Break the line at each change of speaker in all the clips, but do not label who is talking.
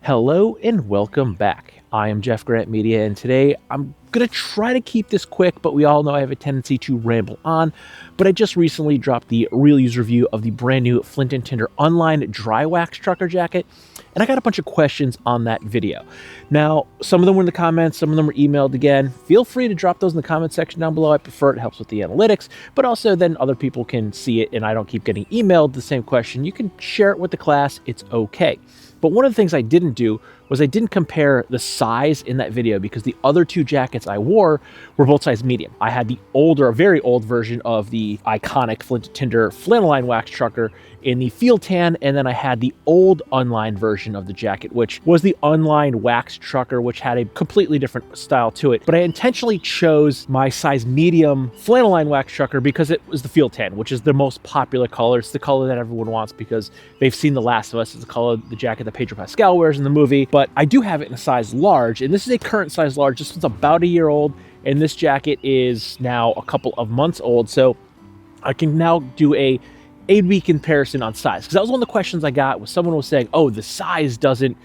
Hello and welcome back. I am Jeff Grant Media, and today I'm going to try to keep this quick, but we all know I have a tendency to ramble on. But I just recently dropped the real use review of the brand new Flint and Tinder Unlined dry wax trucker jacket, and I got a bunch of questions on that video. Now, some of them were in the comments, some of them were emailed again. Feel free to drop those in the comment section down below. I prefer it helps with the analytics, but also then other people can see it and I don't keep getting emailed the same question. You can share it with the class, it's okay. But one of the things I didn't do was I didn't compare the size in that video because the other two jackets I wore were both size medium. I had the older, a very old version of the iconic Flint and Tinder Flannel line wax trucker in the field tan, and then I had the old unlined version of the jacket, which was the unlined wax trucker, which had a completely different style to it. But I intentionally chose my size medium flannel line wax trucker because it was the field tan, which is the most popular color. It's the color that everyone wants because they've seen The Last of Us. It's the color of the jacket that Pedro Pascal wears in the movie. But I do have it in a size large, and this is a current size large. This one's about a year old, and this jacket is now a couple of months old. So I can now do a A-B comparison on size, because that was one of the questions I got. Was someone was saying, "Oh, the size doesn't."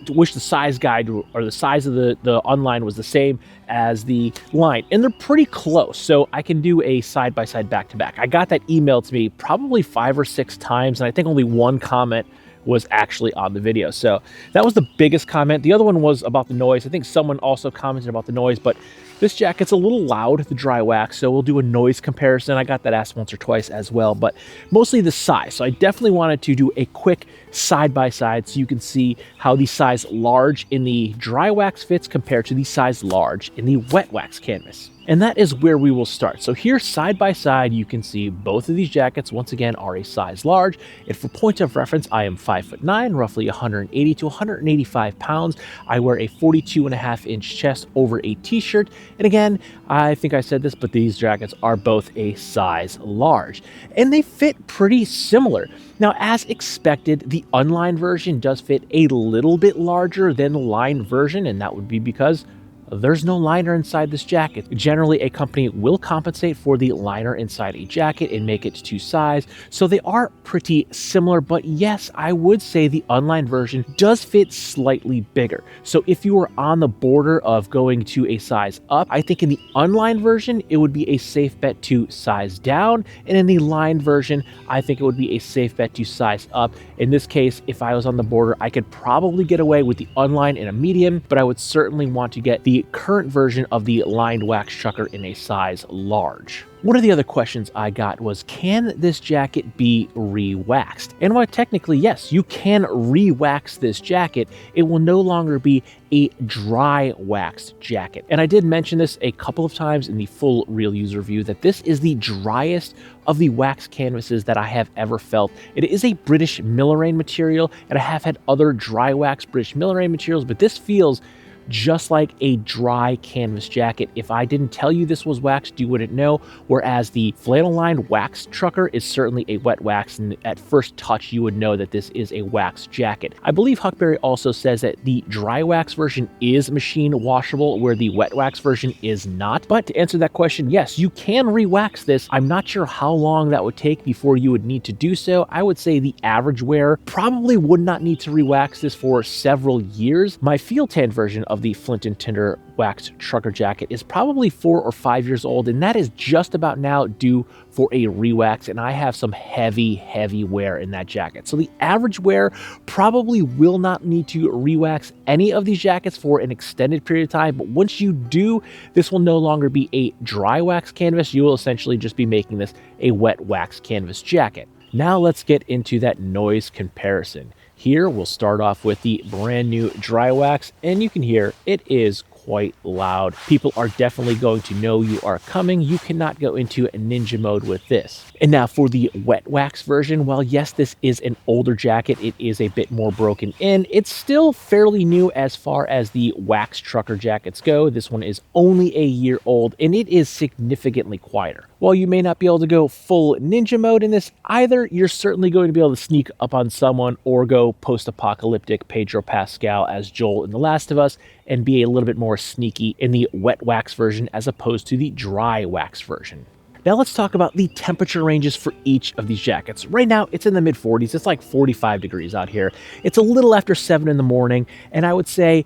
Wish the size guide or the size of the unlined was the same as the line, and they're pretty close. So I can do a side by side, back to back. I got that emailed to me probably 5 or 6 times, and I think only one comment was actually on the video. So that was the biggest comment. The other one was about the noise. I think someone also commented about the noise, but this jacket's a little loud, the dry wax, so we'll do a noise comparison. I got that asked once or twice as well, but mostly the size. So I definitely wanted to do a quick side by side so you can see how the size large in the dry wax fits compared to the size large in the wet wax canvas. And that is where we will start. So here, side by side, you can see both of these jackets, once again, are a size large. And for point of reference, I am 5'9", roughly 180 to 185 pounds. I wear a 42.5-inch chest over a t-shirt. And again, I think I said this, but these jackets are both a size large. And they fit pretty similar. Now, as expected, the unlined version does fit a little bit larger than the lined version, and that would be because there's no liner inside this jacket. Generally, a company will compensate for the liner inside a jacket and make it to size, so they are pretty similar. But yes, I would say the unlined version does fit slightly bigger. So if you were on the border of going to a size up, I think in the unlined version, it would be a safe bet to size down. And in the lined version, I think it would be a safe bet to size up. In this case, if I was on the border, I could probably get away with the unlined in a medium, but I would certainly want to get the current version of the lined wax trucker in a size large. One of the other questions I got was, can this jacket be re-waxed? And while technically, yes, you can re-wax this jacket, it will no longer be a dry wax jacket. And I did mention this a couple of times in the full real user review that this is the driest of the wax canvases that I have ever felt. It is a British Millerain material, and I have had other dry wax British Millerain materials, but this feels just like a dry canvas jacket. If I didn't tell you this was waxed, you wouldn't know. Whereas the flannel lined wax trucker is certainly a wet wax, and at first touch, you would know that this is a wax jacket. I believe Huckberry also says that the dry wax version is machine washable, where the wet wax version is not. But to answer that question, yes, you can re-wax this. I'm not sure how long that would take before you would need to do so. I would say the average wearer probably would not need to re-wax this for several years. My field tan version of the Flint and Tinder waxed trucker jacket is probably 4 or 5 years old, and that is just about now due for a re-wax, and I have some heavy wear in that jacket. So the average wearer probably will not need to re-wax any of these jackets for an extended period of time, but once you do, this will no longer be a dry wax canvas. You will essentially just be making this a wet wax canvas jacket. Now let's get into that noise comparison. Here, we'll start off with the brand new dry wax, and you can hear it is quite loud. People are definitely going to know you are coming. You cannot go into a ninja mode with this. And now for the wet wax version, while yes, this is an older jacket, it is a bit more broken in. It's still fairly new as far as the wax trucker jackets go. This one is only a year old, and it is significantly quieter. While you may not be able to go full ninja mode in this either, you're certainly going to be able to sneak up on someone or go post-apocalyptic Pedro Pascal as Joel in The Last of Us and be a little bit more sneaky in the wet wax version as opposed to the dry wax version. Now let's talk about the temperature ranges for each of these jackets. Right now, it's in the mid 40s. It's like 45 degrees out here. It's a little after 7 in the morning, and I would say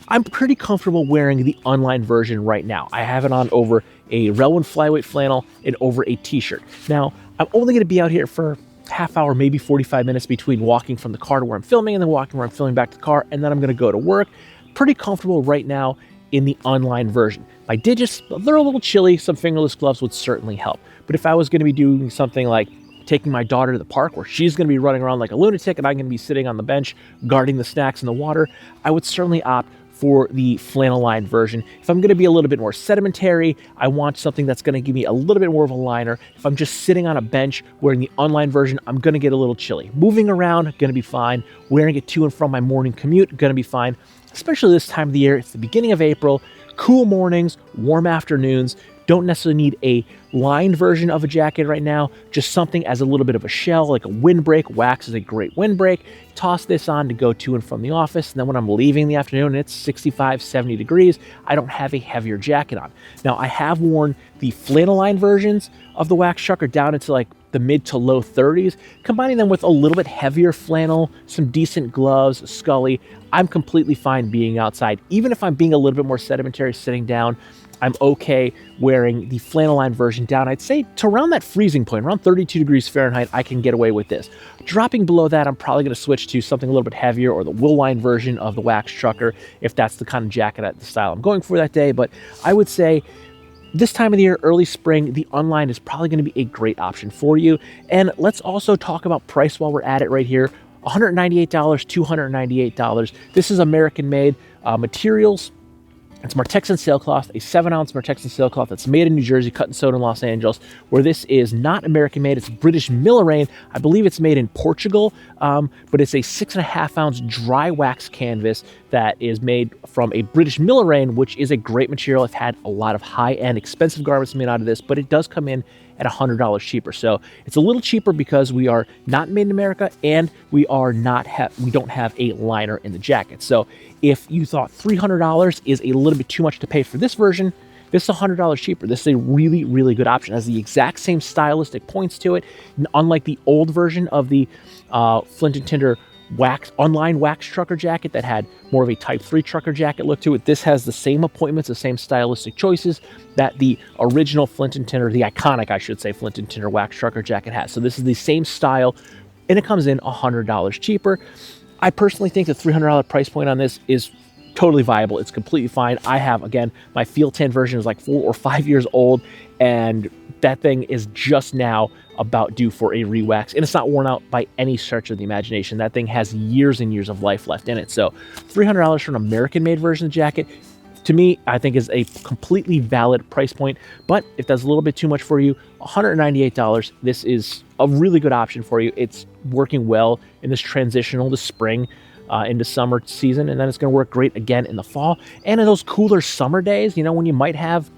I'm pretty comfortable wearing the Unlined version right now. I have it on over a Relwyn flyweight flannel and over a t-shirt. Now, I'm only going to be out here for half hour, maybe 45 minutes between walking from the car to where I'm filming and then walking where I'm filming back to the car, and then I'm going to go to work. Pretty comfortable right now in the Unlined version. My digits, they're a little chilly. Some fingerless gloves would certainly help. But if I was going to be doing something like taking my daughter to the park where she's going to be running around like a lunatic and I'm going to be sitting on the bench guarding the snacks in the water, I would certainly opt for the flannel lined version. If I'm going to be a little bit more sedimentary, I want something that's going to give me a little bit more of a liner. If I'm just sitting on a bench wearing the Unlined version, I'm going to get a little chilly. Moving around, going to be fine. Wearing it to and from my morning commute, going to be fine. Especially this time of the year, it's the beginning of April, cool mornings, warm afternoons. Don't necessarily need a lined version of a jacket right now, just something as a little bit of a shell, like a windbreak. Wax is a great windbreak. Toss this on to go to and from the office, and then when I'm leaving in the afternoon and it's 65, 70 degrees, I don't have a heavier jacket on. Now, I have worn the flannel lined versions of the wax trucker down into like the mid to low 30s, combining them with a little bit heavier flannel, some decent gloves, scully. I'm completely fine being outside. Even if I'm being a little bit more sedimentary sitting down, I'm okay wearing the flannel lined version down. I'd say to around that freezing point, around 32 degrees Fahrenheit, I can get away with this. Dropping below that, I'm probably going to switch to something a little bit heavier or the wool lined version of the wax trucker if that's the kind of jacket, the style I'm going for that day. But I would say this time of the year, early spring, the Unlined is probably going to be a great option for you. And let's also talk about price while we're at it right here. $198, $298. This is American made materials. It's Martexan sailcloth, a 7-ounce Martexan sailcloth that's made in New Jersey, cut and sewed in Los Angeles, where this is not American made. It's British Millerain. I believe it's made in Portugal, but it's a 6.5-ounce dry wax canvas that is made from a British Millerain, which is a great material. I've had a lot of high-end, expensive garments made out of this, but it does come in at $100 cheaper. So it's a little cheaper because we are not made in America and we don't have a liner in the jacket. So if you thought $300 is a little bit too much to pay for this version, this is $100 cheaper. This is a really, really good option. It has the exact same stylistic points to it. And unlike the old version of the Flint and Tinder Unlined wax trucker jacket that had more of a type 3 trucker jacket look to it, this has the same appointments, the same stylistic choices that the original Flint and Tinder, the iconic, I should say, Flint and Tinder wax trucker jacket has. So this is the same style, and it comes in $100 cheaper. I personally think the $300 price point on this is totally viable. It's completely fine. I have, again, my Field 10 version is like 4 or 5 years old, and that thing is just now about due for a re-wax, and it's not worn out by any stretch of the imagination. That thing has years and years of life left in it. So $300 for an American-made version of the jacket, to me, I think is a completely valid price point. But if that's a little bit too much for you, $198, this is a really good option for you. It's working well in this transitional to spring into summer season, and then it's going to work great again in the fall. And in those cooler summer days, you know, when you might have,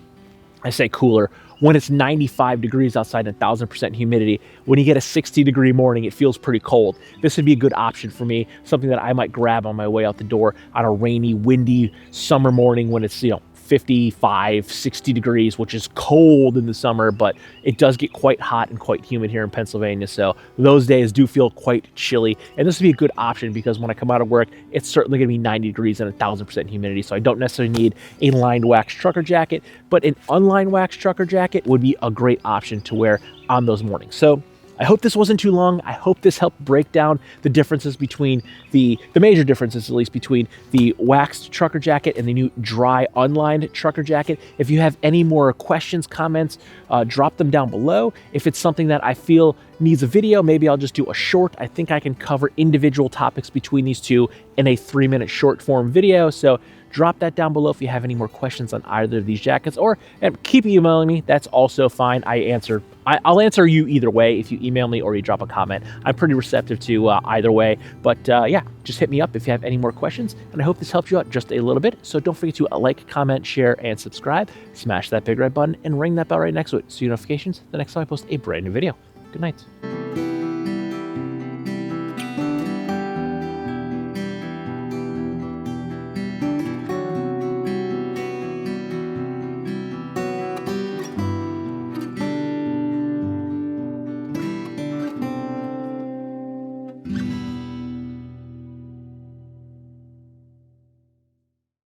I say cooler, when it's 95 degrees outside and 1,000% humidity, when you get a 60-degree morning, it feels pretty cold. This would be a good option for me, something that I might grab on my way out the door on a rainy, windy summer morning when it's, 55, 60 degrees, which is cold in the summer, but it does get quite hot and quite humid here in Pennsylvania. So those days do feel quite chilly. And this would be a good option because when I come out of work, it's certainly going to be 90 degrees and 1,000% humidity. So I don't necessarily need a lined wax trucker jacket, but an unlined wax trucker jacket would be a great option to wear on those mornings. So I hope this wasn't too long. I hope this helped break down the differences between the major differences, at least, between the waxed trucker jacket and the new dry unlined trucker jacket. If you have any more questions, comments, drop them down below. If it's something that I feel needs a video, maybe I'll just do a short. I think I can cover individual topics between these two in a 3-minute short form video. So drop that down below if you have any more questions on either of these jackets, or keep emailing me. That's also fine. I'll answer you either way if you email me or you drop a comment. I'm pretty receptive to either way. But yeah, just hit me up if you have any more questions. And I hope this helped you out just a little bit. So don't forget to like, comment, share, and subscribe. Smash that big red button and ring that bell right next to it so you get notifications the next time I post a brand new video. Good night.